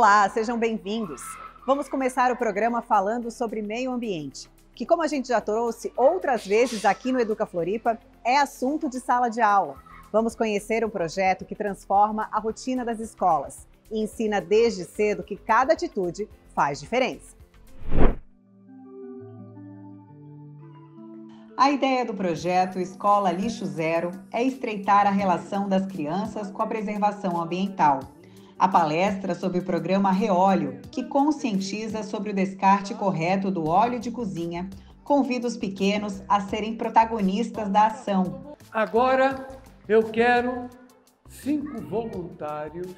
Olá, sejam bem-vindos. Vamos começar o programa falando sobre meio ambiente, que, como a gente já trouxe outras vezes aqui no Educa Floripa, é assunto de sala de aula. Vamos conhecer um projeto que transforma a rotina das escolas e ensina desde cedo que cada atitude faz diferença. A ideia do projeto Escola Lixo Zero é estreitar a relação das crianças com a preservação ambiental. A palestra sobre o programa Reóleo, que conscientiza sobre o descarte correto do óleo de cozinha, convida os pequenos a serem protagonistas da ação. Agora eu quero 5 voluntários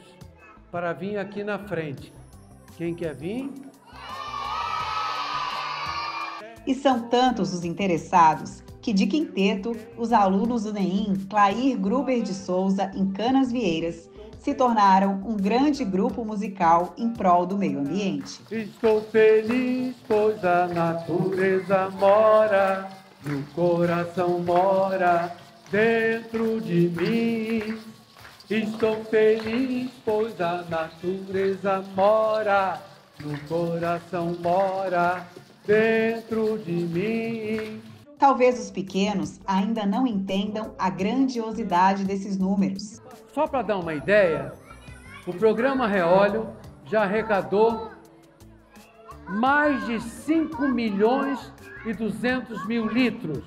para vir aqui na frente. Quem quer vir? E são tantos os interessados que, de quinteto, os alunos do NEIM Clair Gruber de Souza, em Canas Vieiras, se tornaram um grande grupo musical em prol do meio ambiente. Estou feliz, pois a natureza mora, no coração mora, dentro de mim. Estou feliz, pois a natureza mora, no coração mora, dentro de mim. Talvez os pequenos ainda não entendam a grandiosidade desses números. Só para dar uma ideia, o programa Reóleo já arrecadou mais de 5 milhões e 200 mil litros.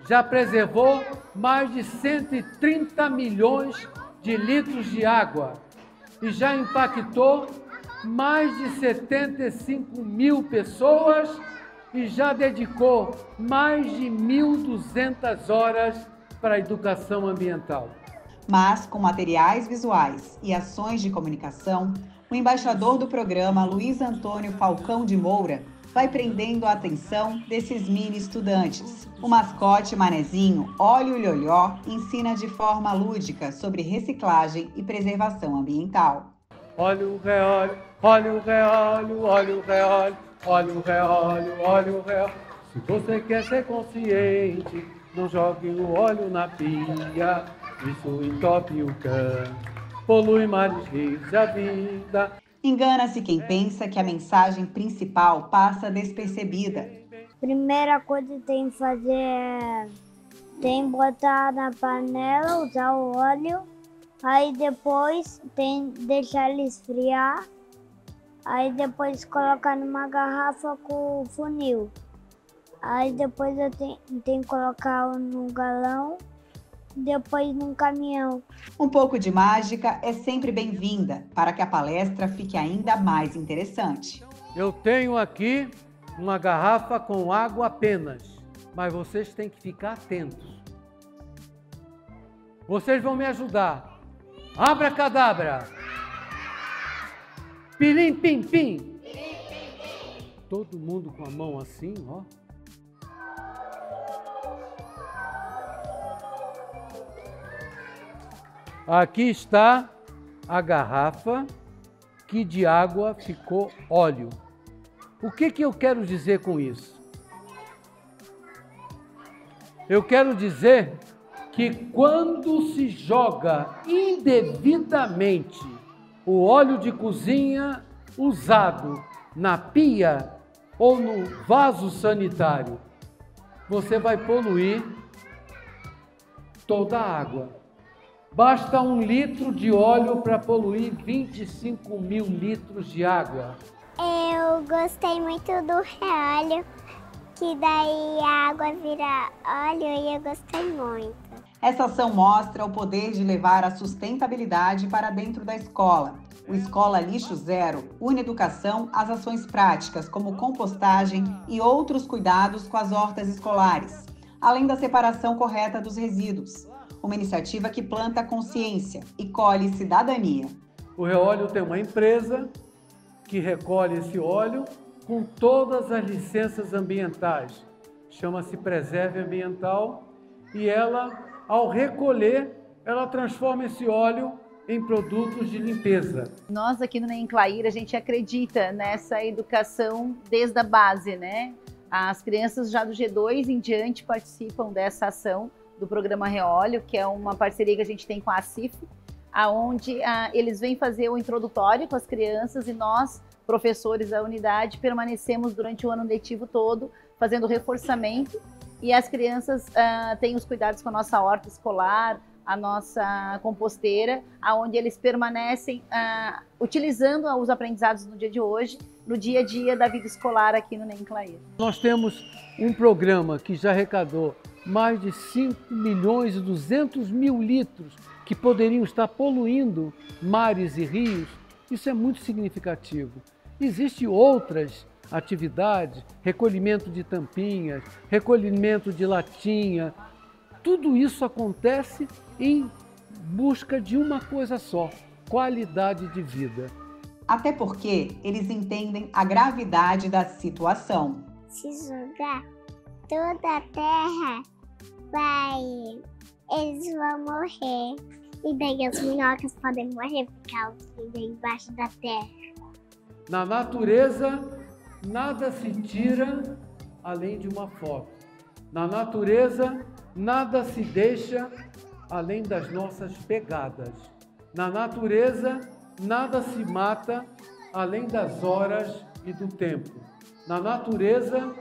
Já preservou mais de 130 milhões de litros de água e já impactou mais de 75 mil pessoas e já dedicou mais de 1.200 horas para a educação ambiental. Mas, com materiais visuais e ações de comunicação, o embaixador do programa, Luiz Antônio Falcão de Moura, vai prendendo a atenção desses mini estudantes. O mascote Manezinho, Olho Lholió, ensina de forma lúdica sobre reciclagem e preservação ambiental. Olha o reóleo, olha o reóleo, olha o reóleo, olha o reóleo, olha o reóleo. Se você quer ser consciente, não jogue o óleo na pia. Isso entope o cano, polui mares, rios e a vida. Engana-se quem pensa que a mensagem principal passa despercebida. Primeira coisa que tem que fazer tem que botar na panela, usar o óleo. Aí depois tem que deixar ele esfriar. Aí depois colocar numa garrafa com funil. Aí depois eu tenho que colocar no galão. Depois num caminhão. Um pouco de mágica é sempre bem-vinda para que a palestra fique ainda mais interessante. Eu tenho aqui uma garrafa com água apenas, mas vocês têm que ficar atentos. Vocês vão me ajudar. Abracadabra! Pilim, pim, pim! Todo mundo com a mão assim, ó. Aqui está a garrafa que de água ficou óleo. O que eu quero dizer com isso? Eu quero dizer que quando se joga indevidamente o óleo de cozinha usado na pia ou no vaso sanitário, você vai poluir toda a água. Basta 1 litro de óleo para poluir 25 mil litros de água. Eu gostei muito do reóleo, que daí a água vira óleo e eu gostei muito. Essa ação mostra o poder de levar a sustentabilidade para dentro da escola. O Escola Lixo Zero une educação às ações práticas, como compostagem e outros cuidados com as hortas escolares, além da separação correta dos resíduos. Uma iniciativa que planta consciência e colhe cidadania. O Reóleo tem uma empresa que recolhe esse óleo com todas as licenças ambientais. Chama-se Preserve Ambiental e ela, ao recolher, ela transforma esse óleo em produtos de limpeza. Nós aqui no NEIM Clair, a gente acredita nessa educação desde a base, né? As crianças já do G2 em diante participam dessa ação do programa Reóleo, que é uma parceria que a gente tem com a ACIF. onde eles vêm fazer o introdutório com as crianças e nós, professores da unidade, permanecemos durante o ano letivo todo fazendo reforçamento e as crianças têm os cuidados com a nossa horta escolar, a nossa composteira, onde eles permanecem utilizando os aprendizados do dia de hoje, no dia a dia da vida escolar aqui no NEM Clair. Nós temos um programa que já arrecadou mais de 5.200.000 litros que poderiam estar poluindo mares e rios. Isso é muito significativo. Existem outras atividades, recolhimento de tampinhas, recolhimento de latinha. Tudo isso acontece em busca de uma coisa só, qualidade de vida. Até porque eles entendem a gravidade da situação. Se jogar toda a terra, eles vão morrer. E daí as minhocas podem morrer porque elas vivem embaixo da terra. Na natureza, nada se tira além de uma foto. Na natureza, nada se deixa além das nossas pegadas. Na natureza, nada se mata além das horas e do tempo. Na natureza,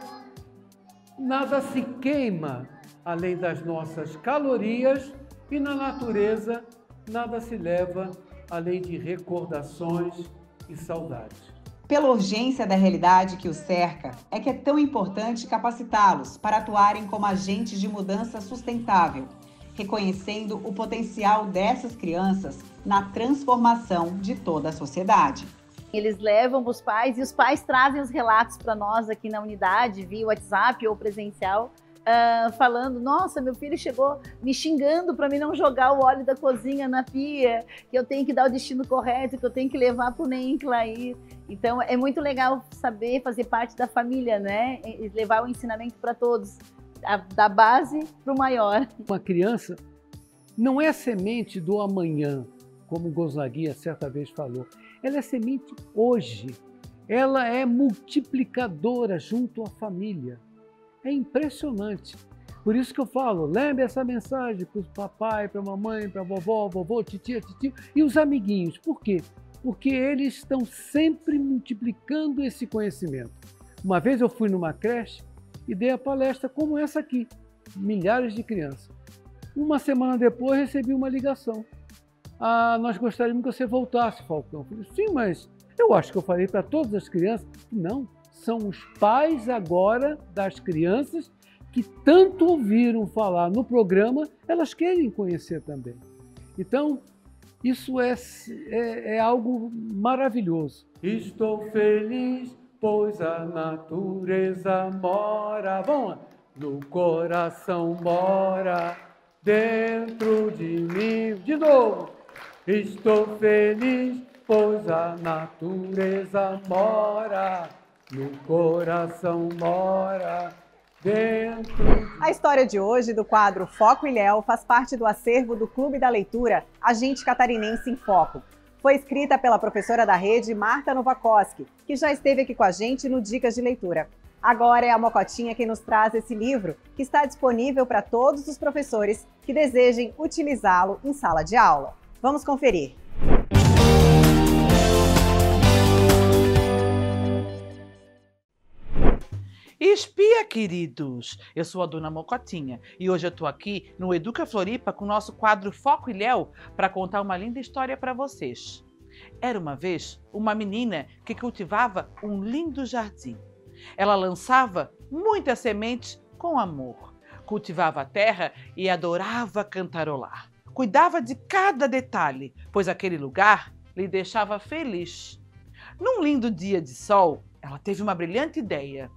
nada se queima além das nossas calorias e na natureza, nada se leva além de recordações e saudades. Pela urgência da realidade que os cerca, é que é tão importante capacitá-los para atuarem como agentes de mudança sustentável, reconhecendo o potencial dessas crianças na transformação de toda a sociedade. Eles levam os pais e os pais trazem os relatos para nós aqui na unidade, via WhatsApp ou presencial, falando, nossa, meu filho chegou me xingando para mim não jogar o óleo da cozinha na pia, que eu tenho que dar o destino correto, que eu tenho que levar para o NEM Clair. Então é muito legal saber fazer parte da família, né? E levar o ensinamento para todos, da base para o maior. Uma criança não é semente do amanhã, como Gonzaguinha certa vez falou. Ela é semente hoje. Ela é multiplicadora junto à família. É impressionante. Por isso que eu falo, lembre essa mensagem para o papai, para a mamãe, para a vovó, vovô, titia, titio e os amiguinhos. Por quê? Porque eles estão sempre multiplicando esse conhecimento. Uma vez eu fui numa creche e dei a palestra como essa aqui, milhares de crianças. Uma semana depois recebi uma ligação. Nós gostaríamos que você voltasse, Falcão. Eu falei, sim, mas eu acho que eu falei para todas as crianças. Não, são os pais agora das crianças que tanto ouviram falar no programa, elas querem conhecer também. Então, isso é algo maravilhoso. Estou feliz, pois a natureza mora, vamos lá, no coração mora, dentro de mim. De novo. Estou feliz, pois a natureza mora, no coração mora, dentro. A história de hoje do quadro Foco Ilhéu faz parte do acervo do Clube da Leitura Agente Catarinense em Foco. Foi escrita pela professora da rede Marta Novakoski, que já esteve aqui com a gente no Dicas de Leitura. Agora é a Mocotinha quem nos traz esse livro, que está disponível para todos os professores que desejem utilizá-lo em sala de aula. Vamos conferir. Espia, queridos! Eu sou a Dona Mocotinha e hoje eu estou aqui no Educa Floripa com o nosso quadro Foco Ilhéu para contar uma linda história para vocês. Era uma vez uma menina que cultivava um lindo jardim. Ela lançava muitas sementes com amor, cultivava a terra e adorava cantarolar. Cuidava de cada detalhe, pois aquele lugar lhe deixava feliz. Num lindo dia de sol, ela teve uma brilhante ideia: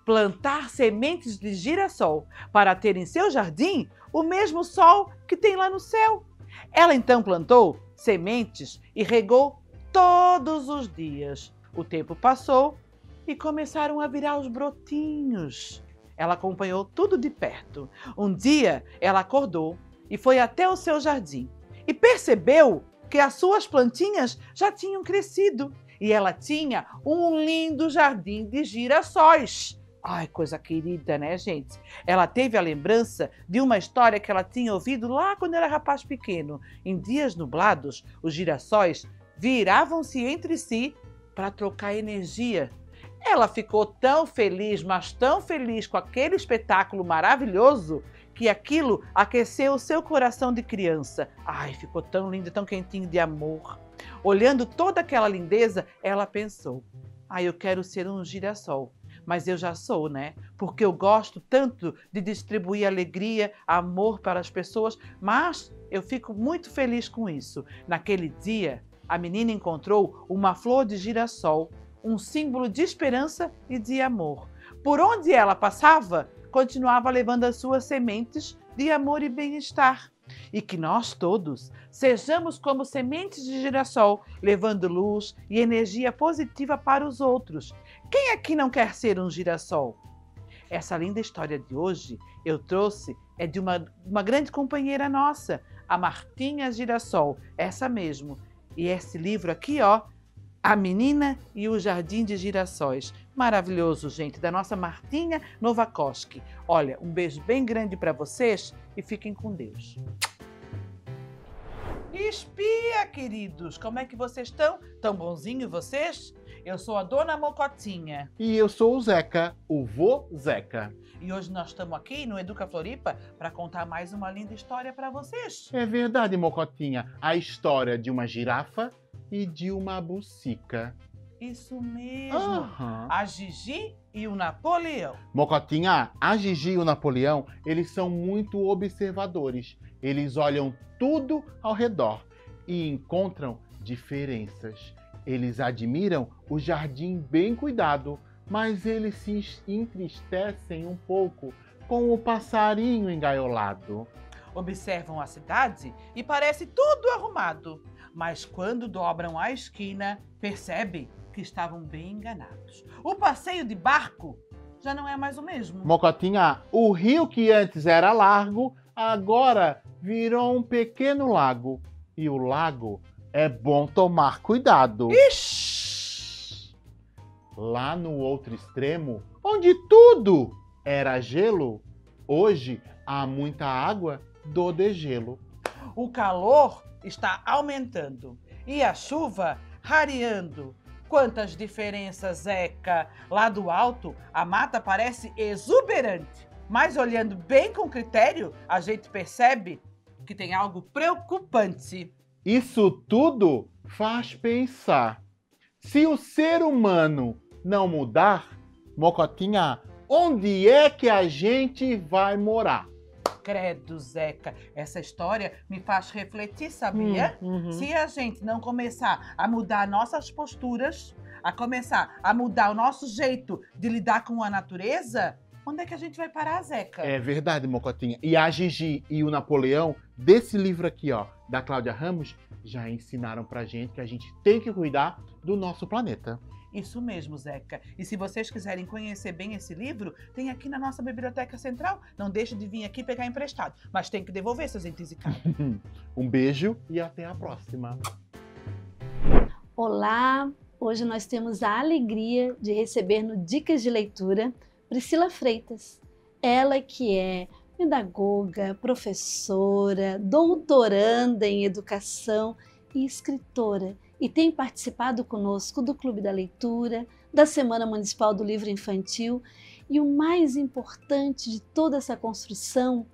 plantar sementes de girassol para ter em seu jardim o mesmo sol que tem lá no céu. Ela então plantou sementes e regou todos os dias. O tempo passou e começaram a virar os brotinhos. Ela acompanhou tudo de perto. Um dia ela acordou e foi até o seu jardim e percebeu que as suas plantinhas já tinham crescido e ela tinha um lindo jardim de girassóis Ai, coisa querida, né, gente? Ela teve a lembrança de uma história que ela tinha ouvido lá quando era rapaz pequeno. Em dias nublados, os girassóis viravam-se entre si para trocar energia. Ela ficou tão feliz, mas tão feliz com aquele espetáculo maravilhoso, que aquilo aqueceu o seu coração de criança. Ai, ficou tão lindo, tão quentinho de amor. Olhando toda aquela lindeza, ela pensou: ai, eu quero ser um girassol. Mas eu já sou, né? Porque eu gosto tanto de distribuir alegria, amor para as pessoas, mas eu fico muito feliz com isso. Naquele dia, a menina encontrou uma flor de girassol, um símbolo de esperança e de amor. Por onde ela passava, continuava levando as suas sementes de amor e bem-estar. E que nós todos sejamos como sementes de girassol, levando luz e energia positiva para os outros. Quem aqui não quer ser um girassol? Essa linda história de hoje eu trouxe é de uma grande companheira nossa, a Martinha Girassol, essa mesmo. E esse livro aqui, ó, A Menina e o Jardim de Girassóis. Maravilhoso, gente, da nossa Martinha Novakoski. Olha, um beijo bem grande para vocês e fiquem com Deus. Espia, queridos! Como é que vocês estão? Tão bonzinho vocês? Eu sou a Dona Mocotinha. E eu sou o Zeca, o vô Zeca. E hoje nós estamos aqui no Educa Floripa para contar mais uma linda história para vocês. É verdade, Mocotinha. A história de uma girafa e de uma bucica. Isso mesmo. Aham. A Gigi e o Napoleão. Mocotinha, a Gigi e o Napoleão, eles são muito observadores. Eles olham tudo ao redor e encontram diferenças. Eles admiram o jardim bem cuidado, mas eles se entristecem um pouco com o passarinho engaiolado. Observam a cidade e parece tudo arrumado, mas quando dobram a esquina, percebem que estavam bem enganados. O passeio de barco já não é mais o mesmo. Mocotinha, o rio que antes era largo, agora virou um pequeno lago. E o lago é bom tomar cuidado. Ixi! Lá no outro extremo, onde tudo era gelo, hoje há muita água do degelo. O calor está aumentando e a chuva rareando. Quantas diferenças, Zeca! Lá do alto, a mata parece exuberante, mas olhando bem com critério, a gente percebe que tem algo preocupante. Isso tudo faz pensar. Se o ser humano não mudar, Mocotinha, onde é que a gente vai morar? Credo, Zeca, essa história me faz refletir, sabia? Se a gente não começar a mudar nossas posturas, a começar a mudar o nosso jeito de lidar com a natureza, onde é que a gente vai parar, Zeca? É verdade, Mocotinha. E a Gigi e o Napoleão, desse livro aqui, ó, da Cláudia Ramos, já ensinaram pra gente que a gente tem que cuidar do nosso planeta. Isso mesmo, Zeca. E se vocês quiserem conhecer bem esse livro, tem aqui na nossa Biblioteca Central. Não deixe de vir aqui pegar emprestado, mas tem que devolver, seus entisicados. Um beijo e até a próxima. Olá! Hoje nós temos a alegria de receber no Dicas de Leitura Priscila Freitas. Ela que é pedagoga, professora, doutoranda em educação e escritora. E tem participado conosco do Clube da Leitura, da Semana Municipal do Livro Infantil. E o mais importante de toda essa construção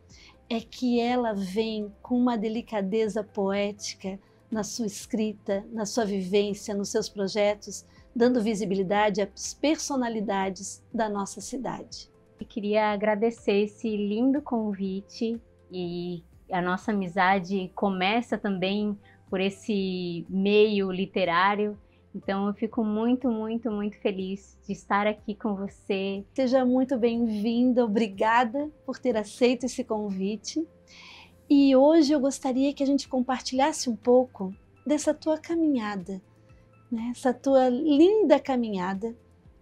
é que ela vem com uma delicadeza poética na sua escrita, na sua vivência, nos seus projetos, dando visibilidade às personalidades da nossa cidade. Eu queria agradecer esse lindo convite, e a nossa amizade começa também por esse meio literário, então eu fico muito, muito, muito feliz de estar aqui com você. Seja muito bem-vinda, obrigada por ter aceito esse convite. E hoje eu gostaria que a gente compartilhasse um pouco dessa tua caminhada, né? Essa tua linda caminhada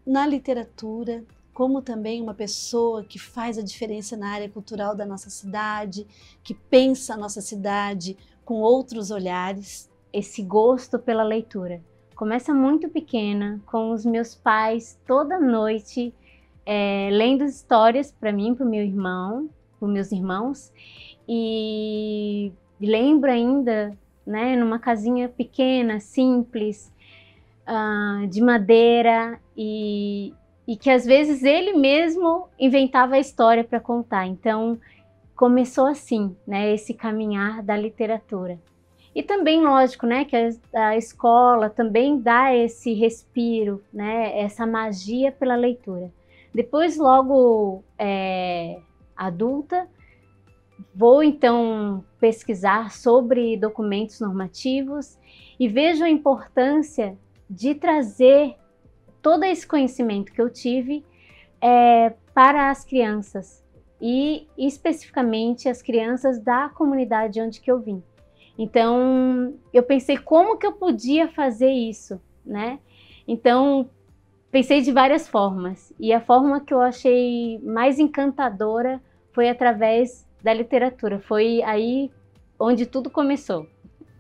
na literatura, como também uma pessoa que faz a diferença na área cultural da nossa cidade, que pensa a nossa cidade com outros olhares. Esse gosto pela leitura começa muito pequena, com os meus pais toda noite lendo histórias para mim, para meus irmãos, e lembro ainda, né, numa casinha pequena, simples, de madeira, e que às vezes ele mesmo inventava a história para contar. Então começou assim, né, esse caminhar da literatura. E também, lógico, né, que a escola também dá esse respiro, né, essa magia pela leitura. Depois, logo adulta, vou então pesquisar sobre documentos normativos e vejo a importância de trazer todo esse conhecimento que eu tive para as crianças, e especificamente as crianças da comunidade onde que eu vim. Então, eu pensei como que eu podia fazer isso, né? Então, pensei de várias formas, e a forma que eu achei mais encantadora foi através da literatura. Foi aí onde tudo começou.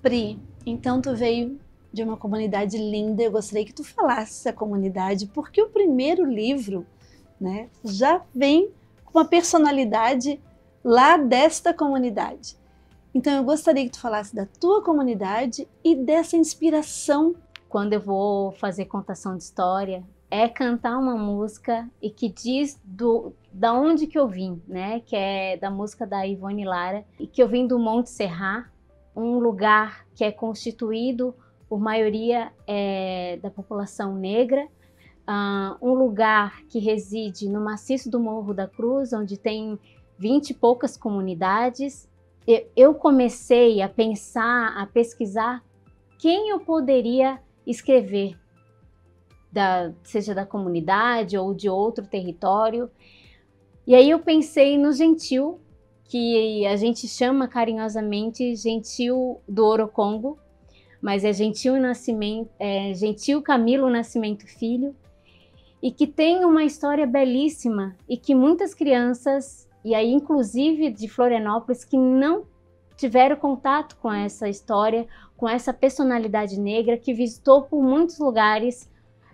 Pri, então tu veio de uma comunidade linda. Eu gostaria que tu falasse essa comunidade, porque o primeiro livro, né, já vem com uma personalidade lá desta comunidade. Então eu gostaria que tu falasse da tua comunidade e dessa inspiração. Quando eu vou fazer contação de história, cantar uma música e que diz da onde que eu vim, né? Que é da música da Ivone Lara, e que eu vim do Monte Serrat, um lugar que é constituído por maioria da população negra, um lugar que reside no maciço do Morro da Cruz, onde tem 20 e poucas comunidades. Eu comecei a pensar, a pesquisar quem eu poderia escrever, seja da comunidade ou de outro território. E aí eu pensei no Gentil, que a gente chama carinhosamente Gentil do Orocongo, mas é Gentil Camilo Nascimento Filho, e que tem uma história belíssima, e que muitas crianças, e aí inclusive de Florianópolis, que não tiveram contato com essa história, com essa personalidade negra, que visitou por muitos lugares,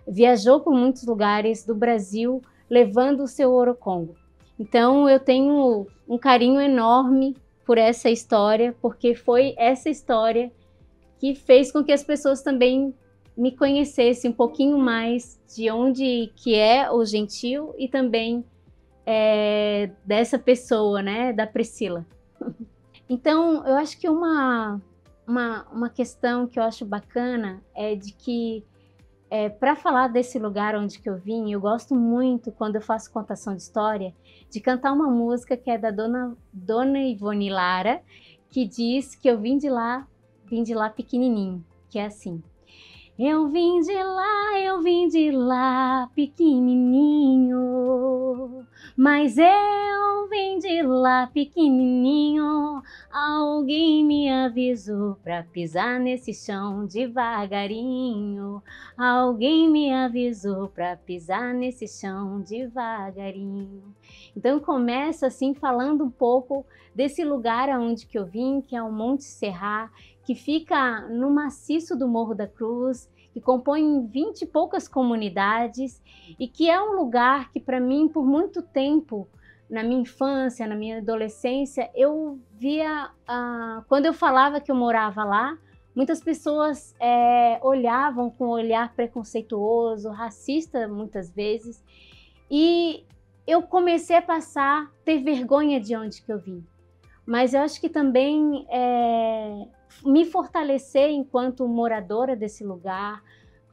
viajou por muitos lugares do Brasil, levando o seu Orocongo. Então eu tenho um carinho enorme por essa história, porque foi essa história que fez com que as pessoas também me conhecessem um pouquinho mais de onde que é o Gentil, e também dessa pessoa, né, da Priscila. Então, eu acho que uma questão que eu acho bacana é de que, para falar desse lugar onde que eu vim, eu gosto muito, quando eu faço contação de história, de cantar uma música que é da Dona Ivone Lara, que diz que eu vim de lá pequenininho, que é assim: eu vim de lá pequenininho, mas eu vim de lá pequenininho, alguém me avisou pra pisar nesse chão devagarinho, alguém me avisou pra pisar nesse chão devagarinho. Então começa assim falando um pouco desse lugar aonde que eu vim, que é o Monte Serrat, que fica no maciço do Morro da Cruz, que compõe 20 e poucas comunidades, e que é um lugar que, para mim, por muito tempo, na minha infância, na minha adolescência, eu via, quando eu falava que eu morava lá, muitas pessoas olhavam com um olhar preconceituoso, racista muitas vezes, e eu comecei a ter vergonha de onde que eu vim. Mas eu acho que também me fortalecer enquanto moradora desse lugar,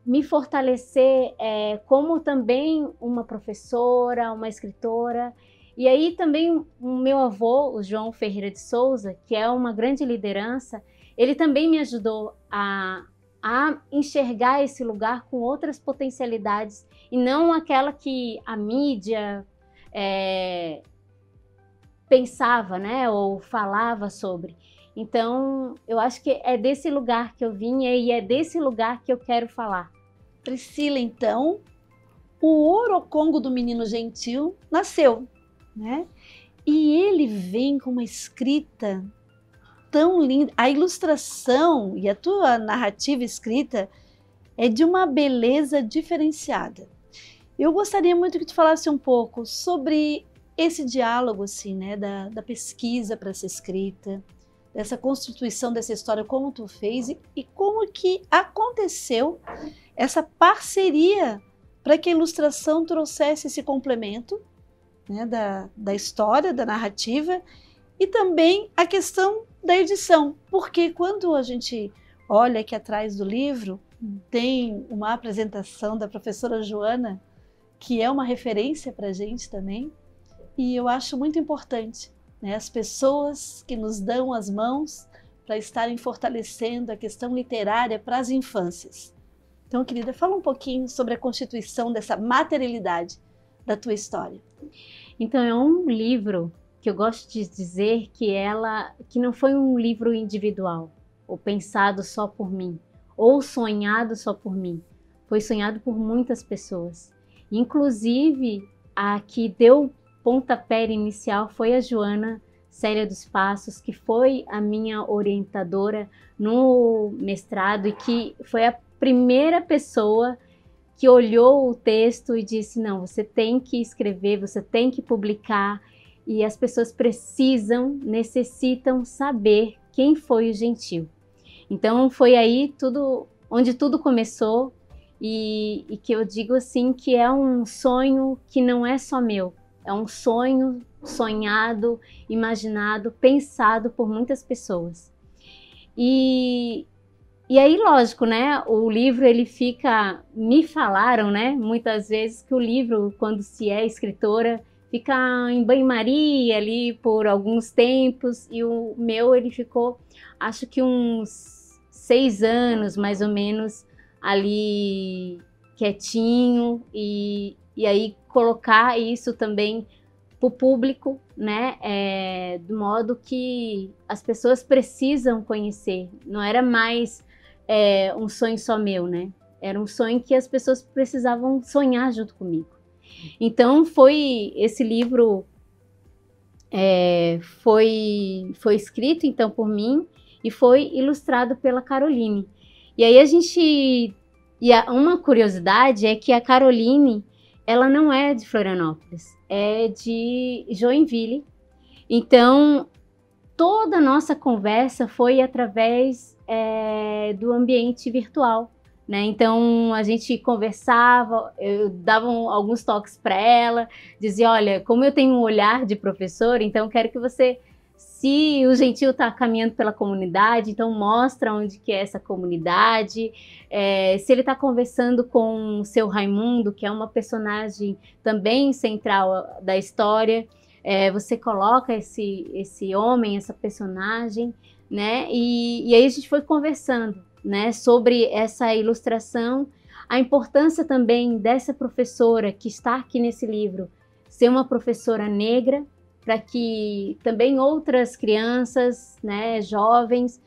me fortalecer como também uma professora, uma escritora. E aí também o meu avô, o João Ferreira de Souza, que é uma grande liderança, ele também me ajudou a enxergar esse lugar com outras potencialidades, e não aquela que a mídia pensava, né, ou falava sobre. Então, eu acho que é desse lugar que eu vim, e é desse lugar que eu quero falar. Priscila, então, o Orocongo do Menino Gentil nasceu, né? E ele vem com uma escrita tão linda. A ilustração e a tua narrativa escrita é de uma beleza diferenciada. Eu gostaria muito que tu falasse um pouco sobre esse diálogo, assim, né, da pesquisa para essa escrita, dessa constituição dessa história, como tu fez e como que aconteceu essa parceria para que a ilustração trouxesse esse complemento, né, da história, da narrativa, e também a questão da edição, porque quando a gente olha aqui atrás do livro, tem uma apresentação da professora Joana, que é uma referência para a gente também, e eu acho muito importante, né, as pessoas que nos dão as mãos para estarem fortalecendo a questão literária para as infâncias. Então, querida, fala um pouquinho sobre a constituição dessa materialidade da tua história. Então, é um livro que eu gosto de dizer que não foi um livro individual, ou pensado só por mim, ou sonhado só por mim. Foi sonhado por muitas pessoas. Inclusive, a que deu pontapé inicial foi a Joana Célia dos Passos, que foi a minha orientadora no mestrado e que foi a primeira pessoa que olhou o texto e disse, não, você tem que escrever, você tem que publicar, e as pessoas necessitam saber quem foi o Gentil. Então foi aí onde tudo começou, e que eu digo assim que é um sonho que não é só meu, é um sonho sonhado, imaginado, pensado por muitas pessoas. E aí, lógico, né, o livro ele fica, me falaram, né, muitas vezes que o livro, quando se é escritora, fica em banho-maria ali por alguns tempos, e o meu ele ficou, acho que uns 6 anos, mais ou menos, ali quietinho, e aí colocar isso também para o público, né, do modo que as pessoas precisam conhecer. Não era mais um sonho só meu, né? Era um sonho que as pessoas precisavam sonhar junto comigo. Então esse livro foi escrito então por mim e foi ilustrado pela Caroline. E aí uma curiosidade é que a Caroline, ela não é de Florianópolis, é de Joinville. Então toda a nossa conversa foi através do ambiente virtual, né? Então a gente conversava, eu dava alguns toques para ela, dizia, olha, como eu tenho um olhar de professora, então quero que você, se o Gentil está caminhando pela comunidade, então mostra onde que é essa comunidade, se ele está conversando com o seu Raimundo, que é uma personagem também central da história, você coloca esse homem, essa personagem, né? E aí a gente foi conversando, né, sobre essa ilustração, a importância também dessa professora que está aqui nesse livro, ser uma professora negra, para que também outras crianças, né, jovens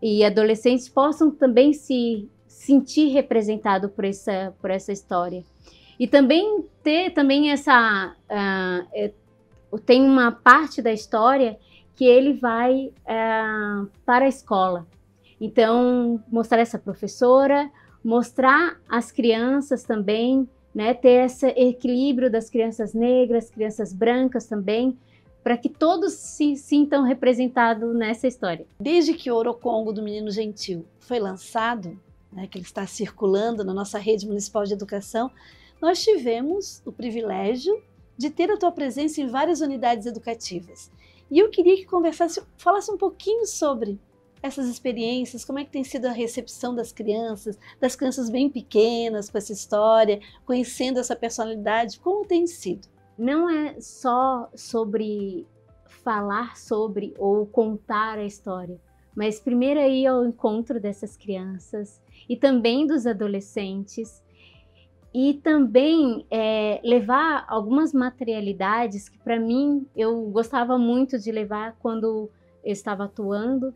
e adolescentes possam também se sentir representado por essa história. E também ter também tem uma parte da história que ele vai para a escola. Então, mostrar essa professora, mostrar as crianças também, né, ter esse equilíbrio das crianças negras, crianças brancas também, para que todos se sintam representados nessa história. Desde que o Orocongo do Menino Gentil foi lançado, né, que ele está circulando na nossa rede municipal de educação, nós tivemos o privilégio de ter a tua presença em várias unidades educativas. E eu queria que falasse um pouquinho sobre essas experiências, como é que tem sido a recepção das crianças bem pequenas com essa história, conhecendo essa personalidade, como tem sido? Não é só sobre falar sobre ou contar a história, mas primeiro ir ao encontro dessas crianças e também dos adolescentes, e também levar algumas materialidades que para mim eu gostava muito de levar quando eu estava atuando,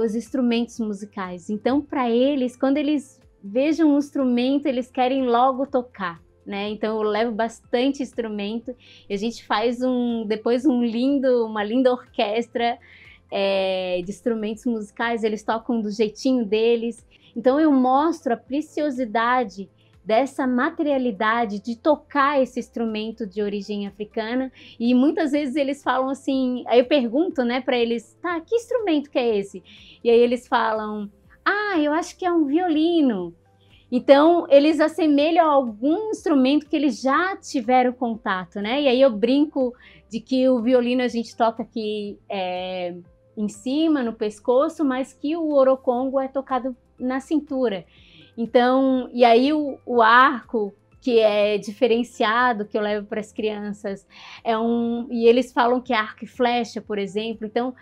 os instrumentos musicais. Então para eles, quando eles vejam um instrumento, eles querem logo tocar, né? Então eu levo bastante instrumento e a gente faz depois uma linda orquestra de instrumentos musicais, eles tocam do jeitinho deles. Então eu mostro a preciosidade dessa materialidade de tocar esse instrumento de origem africana. E muitas vezes eles falam assim, aí eu pergunto, né, para eles, tá, que instrumento que é esse? E aí eles falam, eu acho que é um violino. Então, eles assemelham a algum instrumento que eles já tiveram contato, né? E aí eu brinco de que o violino a gente toca aqui em cima, no pescoço, mas que o orocongo é tocado na cintura. Então, e aí o arco, que é diferenciado, que eu levo para as crianças, e eles falam que é arco e flecha, por exemplo. Então,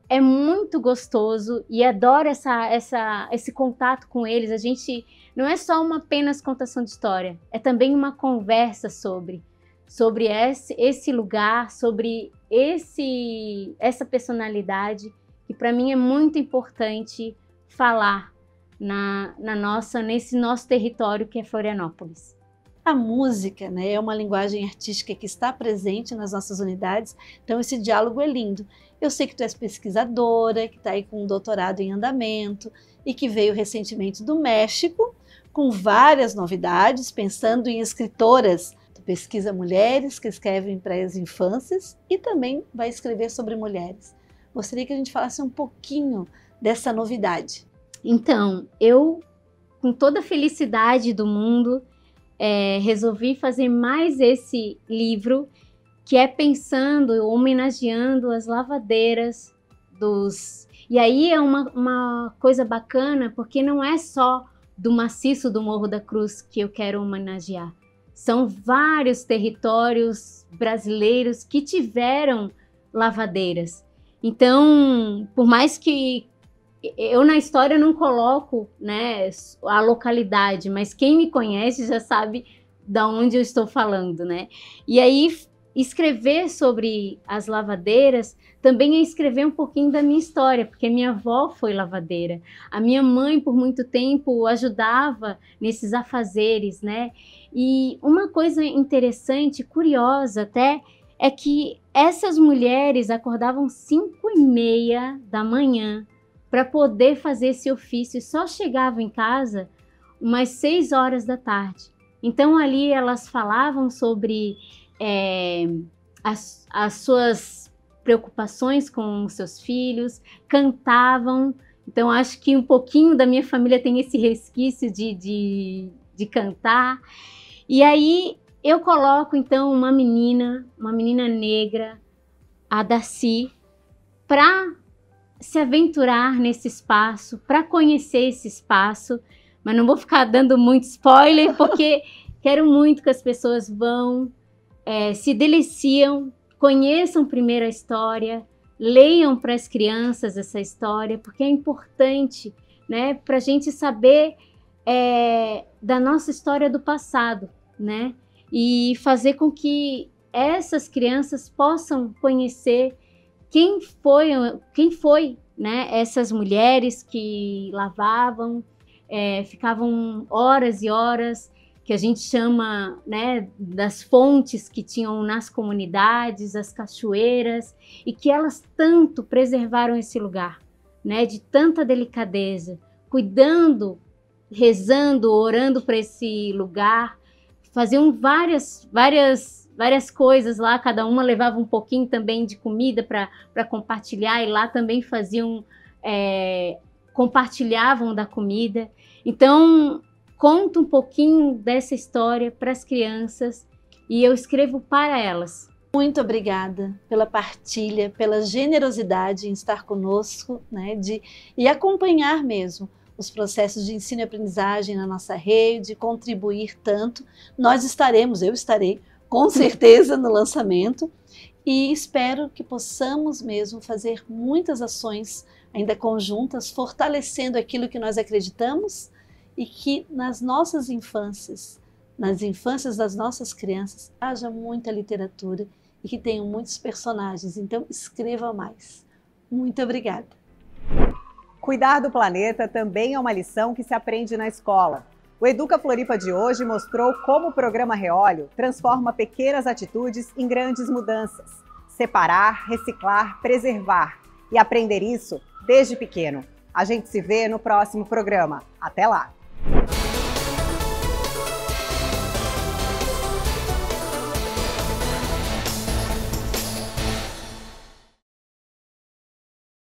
é muito gostoso e adoro esse contato com eles. A gente não é só uma apenas contação de história, é também uma conversa sobre esse lugar, sobre essa personalidade, que para mim é muito importante falar nesse nosso território que é Florianópolis. A música, né, é uma linguagem artística que está presente nas nossas unidades, então esse diálogo é lindo. Eu sei que tu és pesquisadora, que está aí com um doutorado em andamento e que veio recentemente do México com várias novidades, pensando em escritoras. Tu pesquisa mulheres que escrevem para as infâncias e também vai escrever sobre mulheres. Gostaria que a gente falasse um pouquinho dessa novidade. Então, eu, com toda a felicidade do mundo, resolvi fazer mais esse livro, que é pensando, homenageando as lavadeiras E aí é uma coisa bacana, porque não é só do maciço do Morro da Cruz que eu quero homenagear. São vários territórios brasileiros que tiveram lavadeiras. Então, por mais que eu na história não coloco, né, a localidade, mas quem me conhece já sabe de onde eu estou falando, né? E aí, escrever sobre as lavadeiras também é escrever um pouquinho da minha história, porque minha avó foi lavadeira. A minha mãe, por muito tempo, ajudava nesses afazeres, né? E uma coisa interessante, curiosa até, é que essas mulheres acordavam 5h30 da manhã para poder fazer esse ofício e só chegavam em casa umas 6 horas da tarde. Então ali elas falavam sobre as suas preocupações com seus filhos, cantavam. Então acho que um pouquinho da minha família tem esse resquício de cantar. E aí eu coloco então uma menina negra, a Darcy, para se aventurar nesse espaço, para conhecer esse espaço, mas não vou ficar dando muito spoiler, porque quero muito que as pessoas vão, se deliciam, conheçam primeiro a história, leiam para as crianças essa história, porque é importante, né, para a gente saber da nossa história do passado, né, e fazer com que essas crianças possam conhecer quem foi, né, essas mulheres que lavavam, ficavam horas e horas, que a gente chama, né, das fontes que tinham nas comunidades, as cachoeiras, e que elas tanto preservaram esse lugar, né, de tanta delicadeza, cuidando, rezando, orando para esse lugar, faziam várias coisas lá, cada uma levava um pouquinho também de comida para compartilhar, e lá também compartilhavam da comida. Então, conto um pouquinho dessa história para as crianças e eu escrevo para elas. Muito obrigada pela partilha, pela generosidade em estar conosco, né, e acompanhar mesmo os processos de ensino e aprendizagem na nossa rede, contribuir tanto. Eu estarei com certeza no lançamento e espero que possamos mesmo fazer muitas ações ainda conjuntas, fortalecendo aquilo que nós acreditamos e que nas nossas infâncias, nas infâncias das nossas crianças, haja muita literatura e que tenham muitos personagens. Então, escreva mais. Muito obrigada. Cuidar do planeta também é uma lição que se aprende na escola. O Educa Floripa de hoje mostrou como o programa Reolho transforma pequenas atitudes em grandes mudanças. Separar, reciclar, preservar e aprender isso desde pequeno. A gente se vê no próximo programa. Até lá!